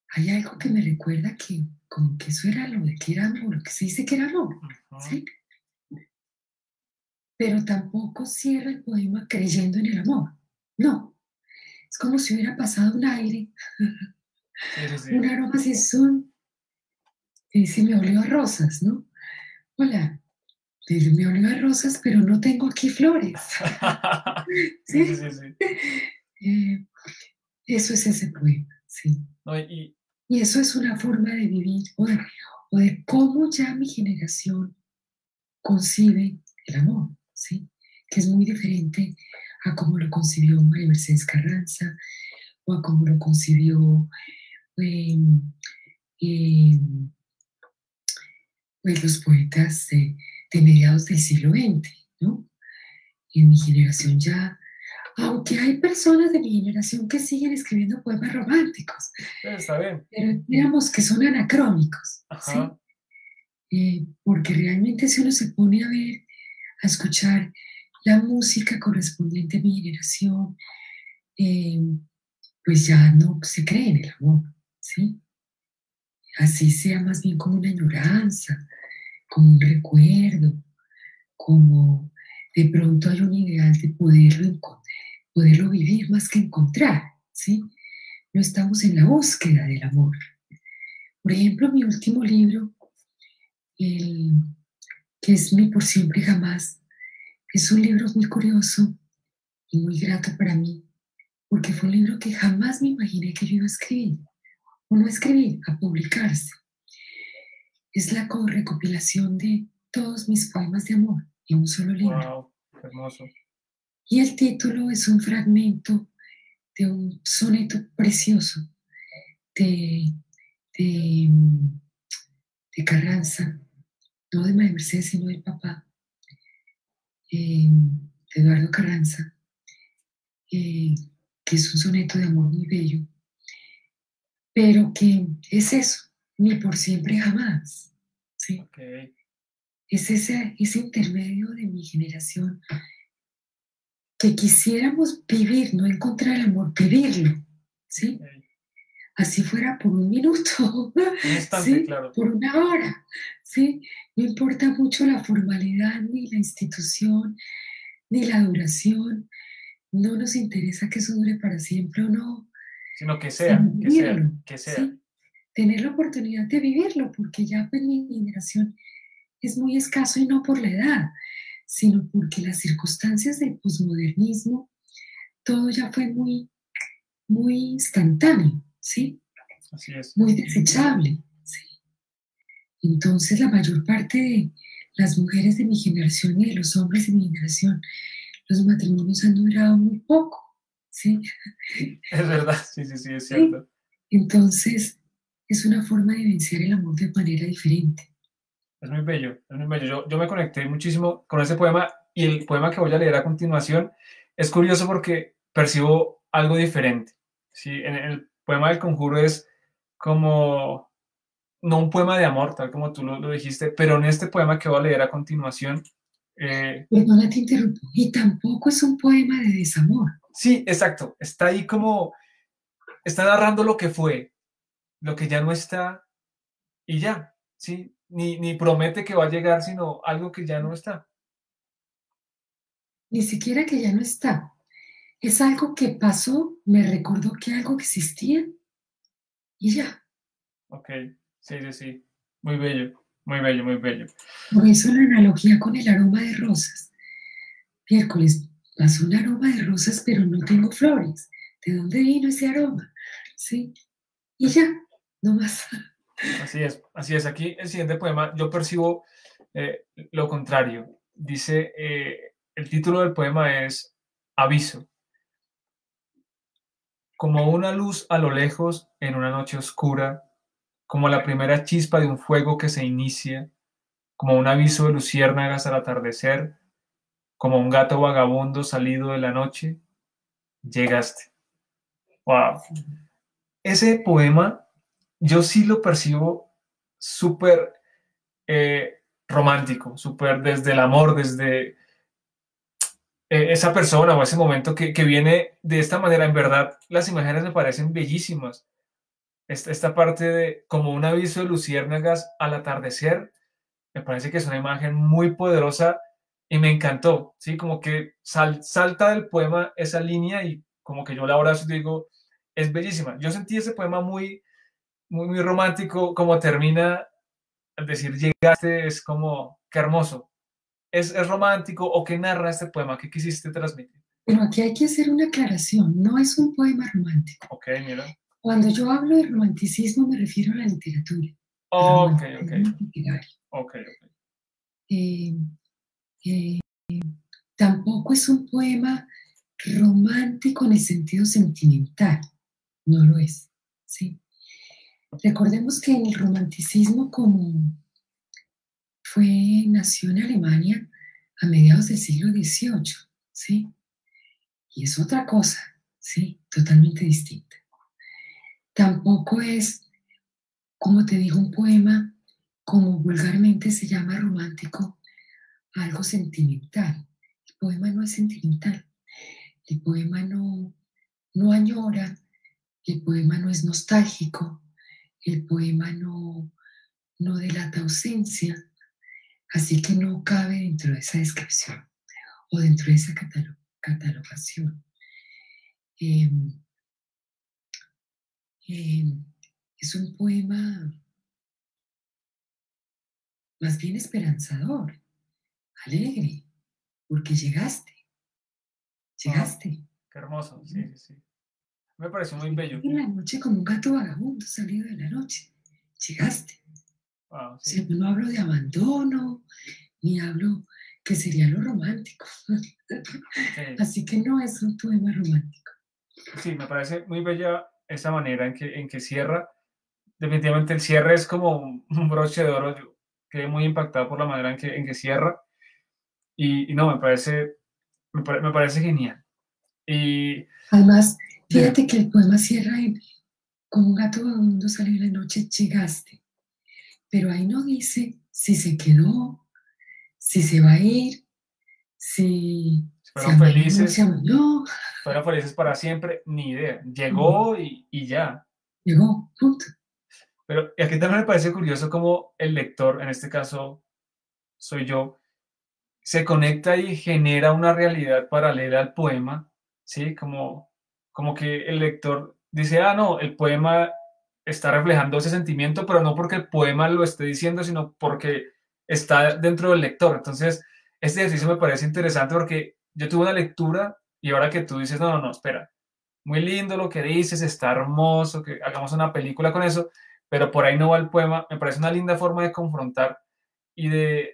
Hay algo que me recuerda que como que eso era lo de que era amor, lo que se dice que era amor, Ujú. ¿sí? Pero tampoco cierra el poema creyendo en el amor. No, es como si hubiera pasado un aire, Sí, sí, un sí. aroma así, son, y dice, me olió a rosas, ¿no? Hola, me olió a rosas, pero no tengo aquí flores, Sí, sí, ¿sí? sí, sí. Eh, eso es ese poema, ¿sí? No, Y eso es una forma de vivir o de cómo ya mi generación concibe el amor, ¿sí? Que es muy diferente a cómo lo concibió María Mercedes Carranza o a cómo lo concibió eh, eh, pues los poetas de mediados del siglo XX, ¿no? Y en mi generación ya, aunque hay personas de mi generación que siguen escribiendo poemas románticos, está bien. pero digamos que son anacrónicos, ¿sí? Ajá. Porque realmente si uno se pone a ver, a escuchar la música correspondiente a mi generación, eh, pues ya no se cree en el amor, ¿sí? Así sea más bien como una añoranza, como un recuerdo, como de pronto hay un ideal de poderlo vivir más que encontrar, ¿sí? No estamos en la búsqueda del amor. Por ejemplo, mi último libro, el, que es Mi por siempre y jamás, es un libro muy curioso y muy grato para mí, porque fue un libro que jamás me imaginé que yo iba a escribir, o no a escribir, a publicarse. Es la recopilación de todos mis poemas de amor en un solo libro. Wow, hermoso. Y el título es un fragmento de un soneto precioso de, de, de Carranza, no de María Mercedes, sino del papá, de Eduardo Carranza, eh, que es un soneto de amor muy bello, pero que es eso, ni por siempre jamás, ¿sí? Ok. Es ese intermedio de mi generación que quisiéramos vivir, no encontrar el amor, vivirlo, ¿sí? Ok. Así fuera por un minuto, Un instante, ¿sí? claro. Por una hora, ¿sí? No importa mucho la formalidad, ni la institución, ni la duración. No nos interesa que eso dure para siempre o no, Sino que sea, sino que sea, vivirlo, que sea. ¿sí? Tener la oportunidad de vivirlo, porque ya pues mi generación es muy escaso y no por la edad, sino porque las circunstancias del posmodernismo, todo ya fue muy, muy instantáneo, ¿sí? Así es. Muy desechable, ¿sí? Entonces la mayor parte de las mujeres de mi generación y de los hombres de mi generación, los matrimonios han durado muy poco, ¿sí? Es verdad, sí, sí, sí, es ¿Sí? cierto. Entonces es una forma de vencer el amor de manera diferente. Es muy bello, es muy bello. Yo me conecté muchísimo con ese poema y el poema que voy a leer a continuación es curioso porque percibo algo diferente. Sí, en el poema del Conjuro es como, no un poema de amor, tal como tú lo dijiste, pero en este poema que voy a leer a continuación Eh, Perdona, te interrumpo. Y tampoco es un poema de desamor. sí, exacto. Está ahí como, está narrando lo que fue, lo que ya no está y ya, ¿sí? Ni promete que va a llegar, sino algo que ya no está. Ni siquiera que ya no está. Es algo que pasó, me recordó que algo existía y ya. Ok, sí, sí, sí. Muy bello, muy bello, muy bello. Por eso la analogía con el aroma de rosas. Miércoles, pasó un aroma de rosas, pero no tengo flores. ¿De dónde vino ese aroma? Sí, y ya, no más. Así es, así es. Aquí el siguiente poema yo percibo lo contrario. Dice, el título del poema es Aviso. Como una luz a lo lejos en una noche oscura, como la primera chispa de un fuego que se inicia, como un aviso de luciérnagas al atardecer, como un gato vagabundo salido de la noche, llegaste. Wow. Ese poema yo sí lo percibo súper romántico, súper desde el amor, desde esa persona o ese momento que viene de esta manera. En verdad, las imágenes me parecen bellísimas. Esta parte de como un aviso de luciérnagas al atardecer, me parece que es una imagen muy poderosa y me encantó, ¿sí? Como que salta del poema esa línea y como que yo la abrazo y digo, es bellísima. Yo sentí ese poema muy, muy, muy romántico, como termina al decir llegaste, es como, qué hermoso. Es romántico o qué narra este poema? ¿Qué quisiste transmitir? Pero aquí hay que hacer una aclaración, no es un poema romántico. Ok, mira. Cuando yo hablo de romanticismo me refiero a la literatura, al Ok, ok, romanticismo literario. ok, ok. Eh, eh, Tampoco es un poema romántico en el sentido sentimental, no lo es, ¿sí? Recordemos que el romanticismo como nació en Alemania a mediados del siglo XVIII, ¿sí? Y es otra cosa, ¿sí? Totalmente distinta. Tampoco es, como te digo, un poema, como vulgarmente se llama romántico, algo sentimental. El poema no es sentimental, el poema no añora, el poema no es nostálgico, el poema no delata ausencia, así que no cabe dentro de esa descripción o dentro de esa catalogación. Eh, eh, es un poema más bien esperanzador, alegre, porque llegaste, Wow, llegaste. qué hermoso. Sí, sí, sí. Me pareció muy bello. En la noche como un gato vagabundo salido de la noche. Llegaste. Wow, O sea, sí. no hablo de abandono, ni hablo que sería lo romántico. Sí, Así que no es un poema romántico. sí, me parece muy bella esa manera en que cierra. Definitivamente el cierre es como un broche de oro. Yo quedé muy impactado por la manera en que cierra. Y no, me parece genial. Y Además, dime, fíjate que el poema cierra en como un gato vagabundo salió de la noche, llegaste. Pero ahí no dice si se quedó, si se va a ir, si si se fueron amañó, se felices, amañó, fueron felices para siempre, ni idea. Llegó y ya. llegó, punto. Pero y aquí también me parece curioso cómo el lector, en este caso soy yo, se conecta y genera una realidad paralela al poema, ¿sí? Como que el lector dice, ah, no, el poema está reflejando ese sentimiento, pero no porque el poema lo esté diciendo, sino porque está dentro del lector. Entonces, este ejercicio me parece interesante porque yo tuve una lectura y ahora que tú dices, no, no, no, espera, muy lindo lo que dices, está hermoso, que hagamos una película con eso, pero por ahí no va el poema, me parece una linda forma de confrontar y de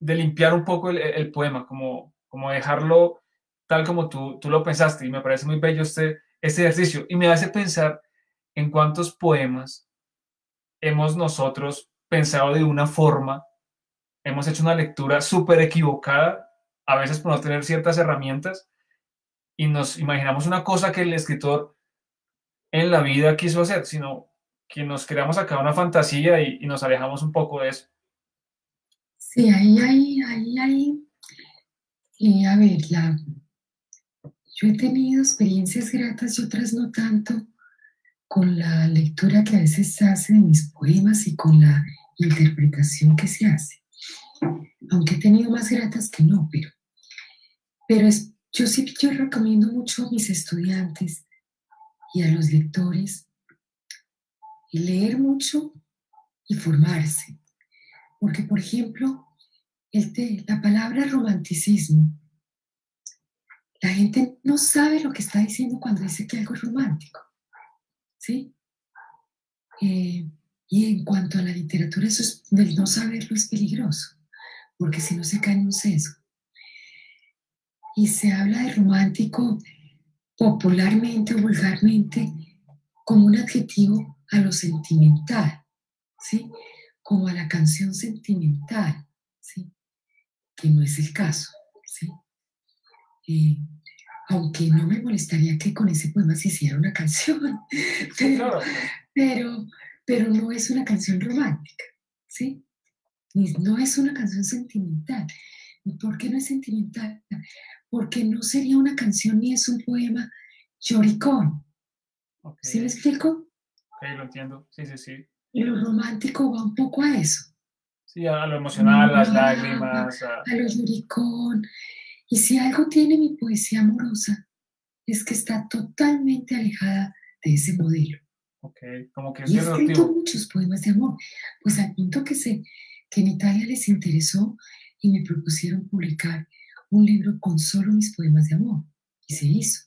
de limpiar un poco el poema, como dejarlo tal como tú lo pensaste. Y me parece muy bello este ejercicio. Y me hace pensar en cuántos poemas hemos nosotros pensado de una forma, hemos hecho una lectura súper equivocada, a veces por no tener ciertas herramientas, y nos imaginamos una cosa que el escritor en la vida quiso hacer, sino que nos creamos acá una fantasía y nos alejamos un poco de eso. Sí, ahí. A ver, yo he tenido experiencias gratas y otras no tanto con la lectura que a veces se hace de mis poemas y con la interpretación que se hace. Aunque he tenido más gratas que no, yo recomiendo mucho a mis estudiantes y a los lectores leer mucho y formarse. Porque, por ejemplo, la palabra romanticismo, la gente no sabe lo que está diciendo cuando dice que algo es romántico, ¿sí? Eh, y en cuanto a la literatura, del no saberlo es peligroso, porque si no se cae en un sesgo. Y se habla de romántico popularmente o vulgarmente como un adjetivo a lo sentimental, ¿sí? Como a la canción sentimental, ¿sí? Que no es el caso, ¿sí? Eh, Aunque no me molestaría que con ese poema se hiciera una canción, Sí, pero, claro, pues, pero, pero no es una canción romántica, ¿sí? No es una canción sentimental. ¿Por qué no es sentimental? Porque no sería una canción ni es un poema lloricón. ok, ¿Sí me explico? ok, lo entiendo. Sí, sí, sí. Lo romántico va un poco a eso. Sí, a lo emocional, No las va lágrimas, a lo lloricón. Y si algo tiene mi poesía amorosa, es que está totalmente alejada de ese modelo. ok, como que es Y he escrito disruptivo. muchos poemas de amor, pues al punto que en Italia les interesó y me propusieron publicar un libro con solo mis poemas de amor. Y se hizo.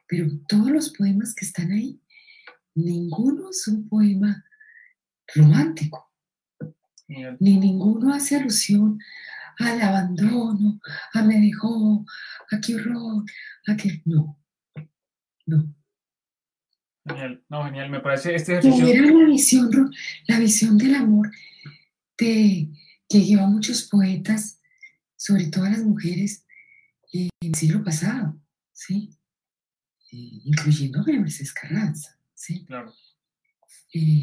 Pero todos los poemas que están ahí, ninguno es un poema romántico, Genial, ni ninguno hace alusión al abandono, a me dejó, a qué horror, a que no, no. genial. No, genial. Me parece este Que ejercicio. era la visión del amor de, que lleva a muchos poetas, sobre todo a las mujeres, en el siglo pasado, ¿sí? Incluyendo a María Mercedes Carranza, ¿sí? Claro,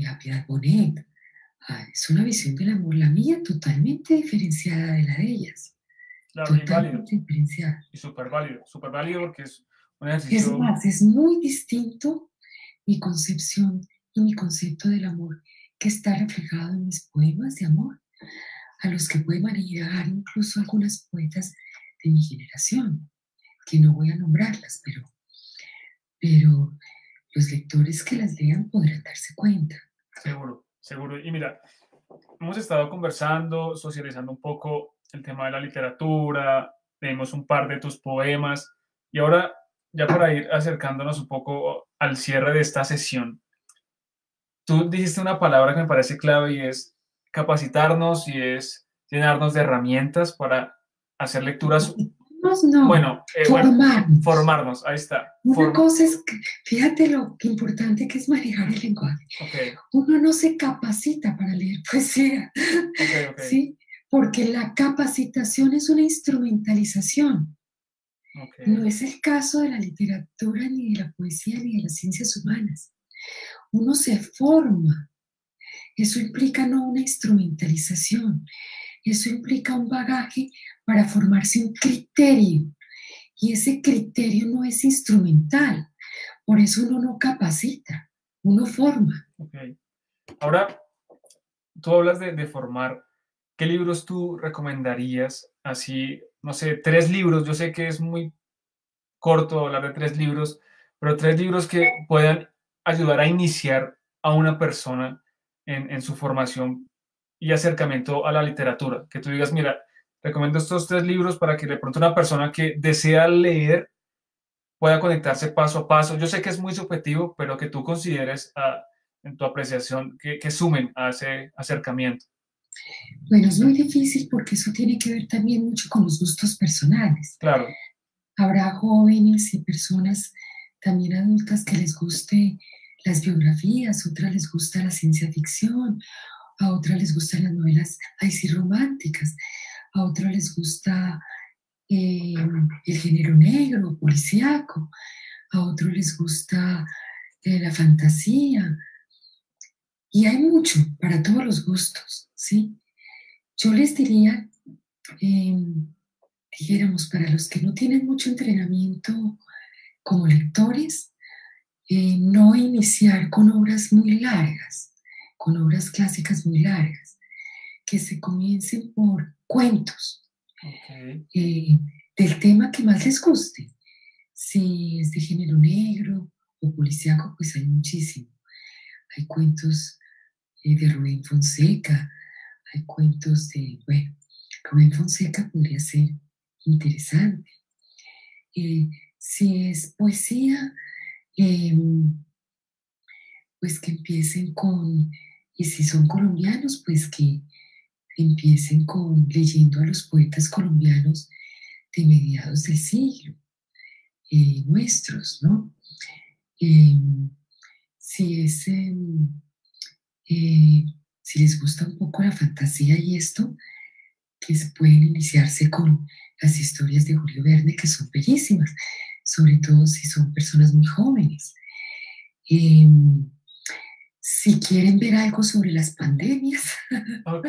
A Piedad Bonet. Es una visión del amor, la mía, totalmente diferenciada de la de ellas, claro, y válido, totalmente diferenciada. y súper válido porque es un Es ejercicio, más, es muy distinto mi concepción y mi concepto del amor que está reflejado en mis poemas de amor, a los que pueden manejar incluso algunas poetas de mi generación, que no voy a nombrarlas, pero los lectores que las lean podrán darse cuenta. seguro, seguro. Y mira, hemos estado conversando, socializando un poco el tema de la literatura, leímos un par de tus poemas y ahora, ya para ir acercándonos un poco al cierre de esta sesión, tú dijiste una palabra que me parece clave y es capacitarnos y es llenarnos de herramientas para hacer lecturas. No, Bueno, formarnos. formarnos, ahí está. Una cosa es, fíjate lo que importante que es manejar el lenguaje. Ok, Uno no se capacita para leer poesía, ok, ok, ¿sí? Porque la capacitación es una instrumentalización. ok, No es el caso de la literatura, ni de la poesía, ni de las ciencias humanas. Uno se forma. Eso implica no una instrumentalización, eso implica un bagaje para formarse un criterio. Y ese criterio no es instrumental. Por eso uno no capacita, uno forma. ok. Ahora, tú hablas de formar. ¿Qué libros tú recomendarías? Así, no sé, tres libros. Yo sé que es muy corto hablar de tres libros, pero tres libros que puedan ayudar a iniciar a una persona en su formación y acercamiento a la literatura. Que tú digas, mira, recomiendo estos tres libros para que de pronto una persona que desea leer pueda conectarse paso a paso. Yo sé que es muy subjetivo, pero que tú consideres en tu apreciación que sumen a ese acercamiento. Bueno, es muy difícil porque eso tiene que ver también mucho con los gustos personales. Claro, Habrá jóvenes y personas también adultas que les guste las biografías, otras les gusta la ciencia ficción, a otras les gustan las novelas, ay sí, románticas, a otros les gusta el género negro, policíaco, a otros les gusta la fantasía, y hay mucho para todos los gustos, ¿sí? Yo les diría, dijéramos, para los que no tienen mucho entrenamiento como lectores, no iniciar con obras muy largas, con obras clásicas muy largas, que se comiencen por cuentos Ok, eh, del tema que más les guste. Si es de género negro o policíaco, pues hay muchísimo. Hay cuentos de Rubén Fonseca, hay cuentos de, bueno, Rubén Fonseca podría ser interesante. Eh, si es poesía, eh, pues que empiecen con, y si son colombianos, pues que empiecen con leyendo a los poetas colombianos de mediados del siglo, nuestros, ¿no? Eh, si es, eh, si les gusta un poco la fantasía y esto, que pueden iniciarse con las historias de Julio Verne, que son bellísimas, sobre todo si son personas muy jóvenes. Eh, si quieren ver algo sobre las pandemias, ok.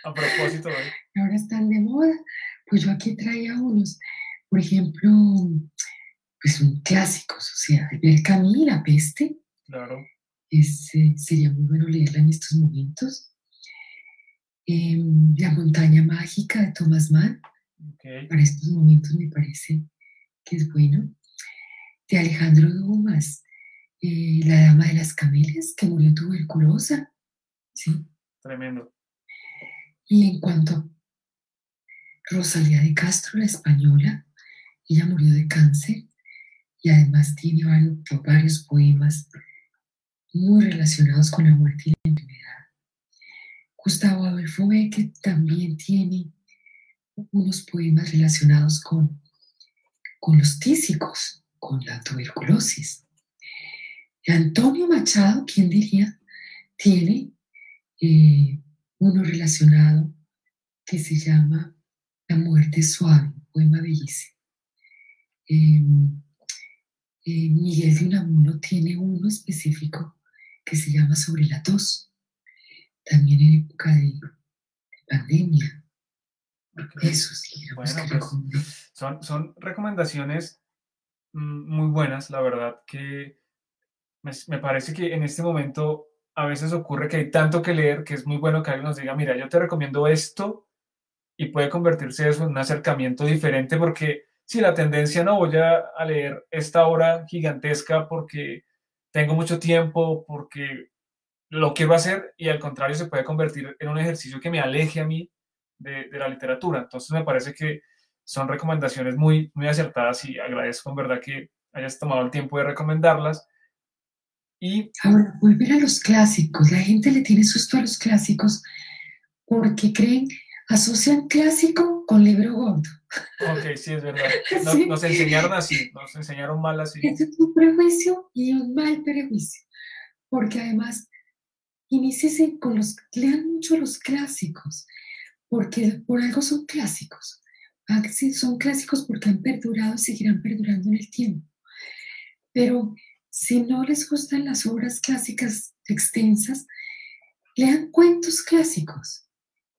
A propósito hoy, que ahora están de moda, pues yo aquí traía unos, por ejemplo, pues son clásicos, o sea, Albert Camus, La peste, claro. sería muy bueno leerla en estos momentos. La montaña mágica de Thomas Mann, Ok, para estos momentos me parece que es bueno. De Alejandro Dumas, La dama de las camelias, que murió tuberculosa, ¿sí? tremendo. Y en cuanto a Rosalía de Castro, la española, ella murió de cáncer y además tiene varios poemas muy relacionados con la muerte y la enfermedad. Gustavo Adolfo Becker también tiene unos poemas relacionados con los tísicos, con la tuberculosis. Antonio Machado, ¿quién diría? Tiene eh, uno relacionado que se llama La muerte suave, un poema bellísimo. Eh, Miguel de Unamuno tiene uno específico que se llama Sobre la tos, también en época de pandemia. Ok. Esos dijéramos que Bueno, pues recomendé. son recomendaciones muy buenas, la verdad, que me parece que en este momento a veces ocurre que hay tanto que leer que es muy bueno que alguien nos diga, mira, yo te recomiendo esto y puede convertirse eso en un acercamiento diferente porque si la tendencia no voy a leer esta obra gigantesca porque tengo mucho tiempo, porque lo quiero hacer y al contrario se puede convertir en un ejercicio que me aleje a mí de la literatura. Entonces me parece que son recomendaciones muy acertadas y agradezco en verdad que hayas tomado el tiempo de recomendarlas. Y, Ahora, volver a los clásicos. La gente le tiene susto a los clásicos porque creen, asocian clásico con libro gordo. ok, sí, es verdad. ¿Sí? Nos enseñaron así, nos enseñaron mal así. Ese es un prejuicio y un mal prejuicio, porque además iníciese con los, lean mucho los clásicos, porque por algo son clásicos. Sí, son clásicos porque han perdurado y seguirán perdurando en el tiempo. Pero si no les gustan las obras clásicas extensas, lean cuentos clásicos,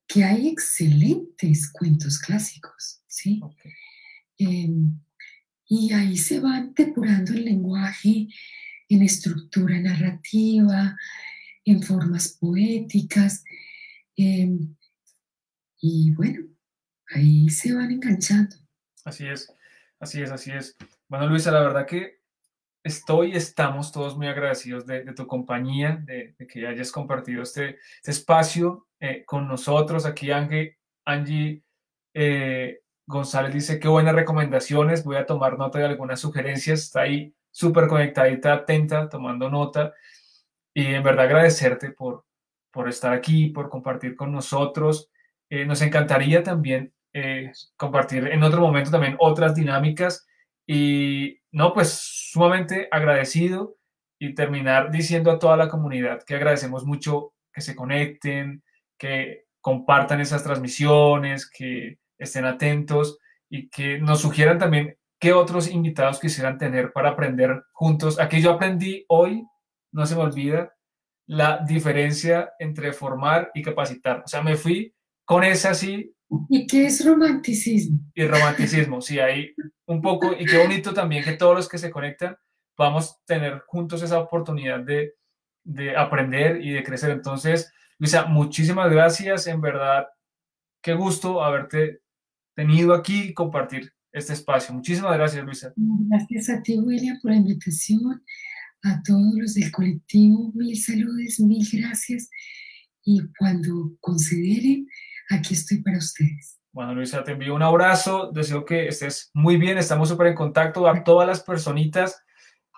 que hay excelentes cuentos clásicos, ¿sí? Ok, Eh, y ahí se van depurando el lenguaje en estructura narrativa, en formas poéticas, eh, y bueno, ahí se van enganchando. así es, así es, así es. Bueno, Luisa, la verdad que estamos todos muy agradecidos de tu compañía, de que hayas compartido este espacio con nosotros. Aquí Angie González dice, qué buenas recomendaciones, voy a tomar nota de algunas sugerencias, está ahí súper conectadita, atenta, tomando nota. Y en verdad agradecerte por estar aquí, por compartir con nosotros. Nos encantaría también compartir en otro momento también otras dinámicas y no, pues sumamente agradecido y terminar diciendo a toda la comunidad que agradecemos mucho que se conecten, que compartan esas transmisiones, que estén atentos y que nos sugieran también qué otros invitados quisieran tener para aprender juntos. Aquí yo aprendí hoy, no se me olvida, la diferencia entre formar y capacitar. O sea, me fui con esa sí, ¿Y qué es romanticismo? y romanticismo, sí, hay un poco, y qué bonito también que todos los que se conectan vamos a tener juntos esa oportunidad de aprender y de crecer. Entonces, Luisa, muchísimas gracias, en verdad, qué gusto haberte tenido aquí y compartir este espacio. Muchísimas gracias, Luisa. Gracias a ti, William, por la invitación, a todos los del colectivo, mil saludos, mil gracias. Y cuando consideren, aquí estoy para ustedes. Bueno, Luisa, te envío un abrazo, deseo que estés muy bien, estamos súper en contacto. A todas las personitas,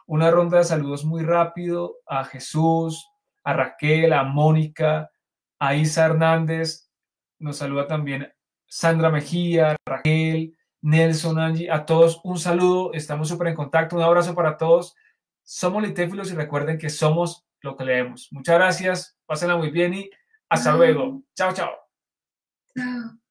una ronda de saludos muy rápido, a Jesús, a Raquel, a Mónica, a Isa Hernández, nos saluda también Sandra Mejía, Raquel, Nelson, Angie, a todos un saludo, estamos súper en contacto, un abrazo para todos. Somos litéfilos y recuerden que somos lo que leemos. Muchas gracias, pásenla muy bien y hasta Chao, luego. Chao, chao. chao.